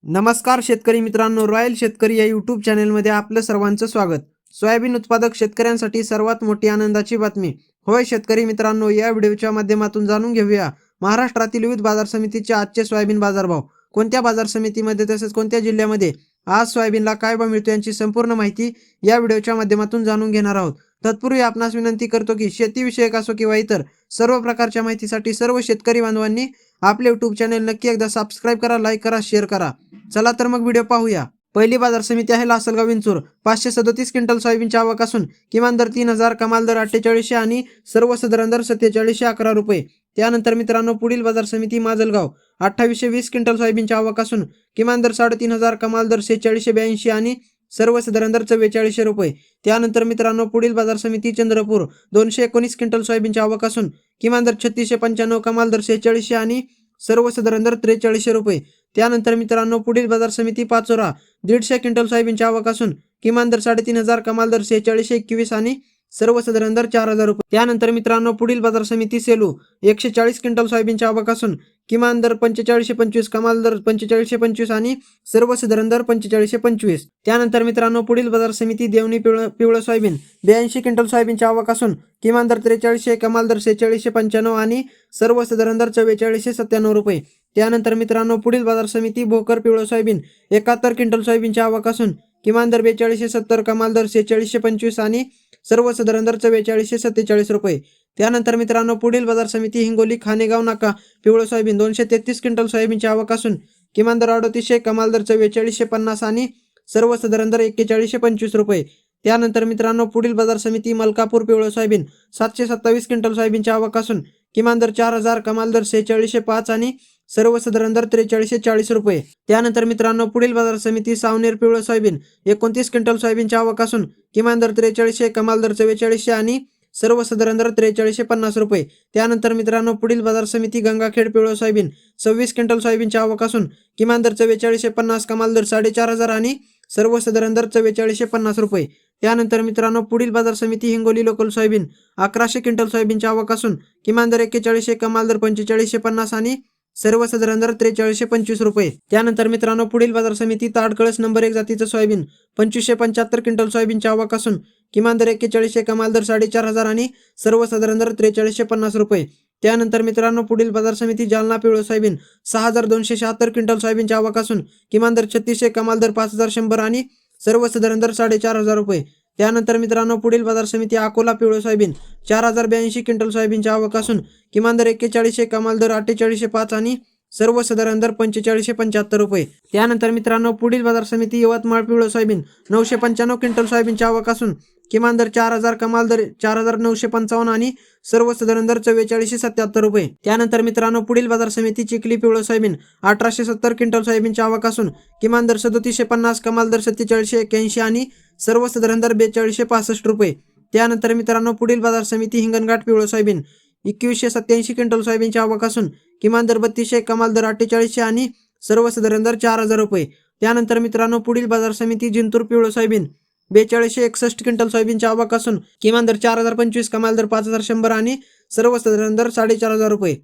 नमस्कार शेतकरी मित्रांनो, रॉयल शेतकरी या यूट्यूब चॅनलमध्ये आपलं सर्वांचं स्वागत। सोयाबीन उत्पादक शेतकऱ्यांसाठी सर्वात मोठी आनंदाची बातमी। होय शेतकरी मित्रांनो, या व्हिडिओच्या माध्यमातून जाणून घेऊया महाराष्ट्रातील विविध बाजार समितीचे आजचे सोयाबीन बाजारभाव, कोणत्या बाजार समितीमध्ये तसेच कोणत्या जिल्ह्यामध्ये आज सोयाबीनला काय भाव मिळतो यांची संपूर्ण माहिती या व्हिडिओच्या माध्यमातून जाणून घेणार आहोत। तत्पूर्वी आपणास विनंती करतो की शेतीविषयक असो किंवा इतर सर्व प्रकारच्या माहितीसाठी सर्व शेतकरी बांधवांनी आपले यूट्यूब चॅनल नक्की एकदा सबस्क्राईब करा, लाईक करा, शेअर करा। चला तर मग व्हिडिओ पाहूया। पहिली बाजार समिती आहे लासलगाव विंचूर। 537 क्विंटल सोयाबीनची आवक असून किमान दर 3000, कमाल दर 4800 आणि सर्वसाधारण दर 4711 रुपये। त्यानंतर मित्रांनो पुढील बाजार समिती माजलगाव। 2820 क्विंटल सोयाबीनची आवक असून किमान दर 3500, कमाल दर 4682 आणि सर्वसाधारण दर 4400 रुपये। त्यानंतर मित्रांनो पुढील बाजार समिती चंद्रपूर। 219 क्विंटल सोयाबीनची आवक असून किमान दर 3695, कमाल दर 4600 आणि सर्वसाधारण दर 4300 रुपये। त्यानंतर मित्रांनो पुढील बाजार समिती पाचोरा। 150 क्विंटल सोयाबीनची आवक असून किमान दर 3500, कमाल दर 4621 आणि सर्वसाधारण दर 4000 रुपये। त्यानंतर मित्रांनो पुढील बाजार समिती सेलू। 140 क्विंटल सोयाबीनची आवक असून किमान दर 4525, कमाल दर 4525 आणि सर्वसाधारण दर 4525। त्यानंतर मित्रांनो पुढील बाजार समिती देवणी पिवळं सोयाबीन। 82 क्विंटल सोयाबीनची आवक असून किमान दर 4300, कमाल दर 4695 आणि सर्वसाधारण दर 4497 रुपये। त्यानंतर मित्रांनो पुढील बाजार समिती भोकर पिवळं सोयाबीन। 71 क्विंटल सोयाबीनची आवक असून किमान दर 4270, कमाल दर 4625 आणि सर्वसाधारण दर 4447 रुपये। त्यानंतर मित्रांनो पुढील बाजार समिती हिंगोली खानेगाव नाका। पिवळं सोयाबीन। 233 क्विंटल सोयाबीनची आवक असून किमान दर 3800, कमाल दर 4450 आणि सर्वसाधारण दर 4125 रुपये। त्यानंतर मित्रांनो पुढील बाजार समिती मलकापूर पिवळं सोयाबीन। 727 क्विंटल सोयाबीनची आवक असून किमान दर 4000, कमाल दर 4605 आणि सर्वसाधारण दर 4340 रुपये। त्यानंतर मित्रांनो पुढील बाजार समिती सावनेर पिवळं सोयाबीन। 29 क्विंटल सोयाबीनची आवक असून किमान दर 4300, कमाल दर 4400 आणि सर्वसाधारण दर 4350 रुपये। त्यानंतर मित्रांनो पुढील बाजार समिती गंगाखेड पिवळं सोयाबीन। 26 क्विंटल सोयाबीनची आवक असून किमान दर 4450, कमाल दर 4500 आणि सर्वसाधारण दर 4450 रुपये। त्यानंतर मित्रांनो पुढील बाजार समिती हिंगोली लोकल सोयाबीन। 1100 क्विंटल सोयाबीनची आवक असून किमान दर 4100, कमाल दर 4550 आणि सर्वसाधारण दर 4325 रुपये। त्यानंतर मित्रांनो पुढील बाजार समिती ताडकळस नंबर 1 जातीचं सोयाबीन। 2575 क्विंटल सोयाबीनची आवक असून किमान दर 4100, कमाल दर 4500 आणि सर्वसाधारण दर 4350 रुपये। त्यानंतर मित्रांनो पुढील बाजार समिती जालना पिवळं सोयाबीन। 6276 क्विंटल सोयाबीनची आवक असून किमान दर 3600, कमाल दर 5100 आणि सर्वसाधारण दर 4500 रुपये। त्यानंतर मित्रांनो पुढील बाजार समिती अकोला पिवळं सोयाबीन। 4082 क्विंटल सोयाबीनची आवक असून किमान दर 4100, कमाल दर 4805 आणि सर्वसाधारण दर 4575 रुपये। त्यानंतर मित्रांनो पुढील बाजार समिती यवतमाळ पिवळं सोयाबीन। 995 क्विंटल सोयाबीनची आवक असून किमान दर 4000, कमाल दर 4955 आणि सर्वसाधारण दर 4477 रुपये। त्यानंतर मित्रांनो पुढील बाजार समिती चिखली पिवळं सोयाबीन। 1870 क्विंटल सोयाबीनची आवक असून किमान दर 3750, कमाल दर 4781 आणि सर्वसाधारण दर 4265 रुपये। त्यानंतर मित्रांनो पुढील बाजार समिती हिंगणघाट पिवळं सोयाबीन। 2187 क्विंटल सोयाबीनची आवक असून किमान दर 3200, कमाल दर 4800 आणि सर्वसाधारण दर 4000 रुपये। त्यानंतर मित्रांनो पुढील बाजार समिती जिंतूर पिवळं सोयाबीन। 4261 क्विंटल सोयाबीनची आवक असून किमान दर 4025, कमाल दर 5100 आणि सर्वसाधारण दर 4500 रुपये।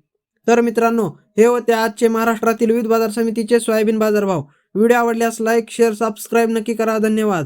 तर मित्रांनो हे होते आजचे महाराष्ट्रातील विविध बाजार समितीचे सोयाबीन बाजारभाव। व्हिडिओ आवडल्यास लाईक, शेअर, सबस्क्राईब नक्की करा। धन्यवाद।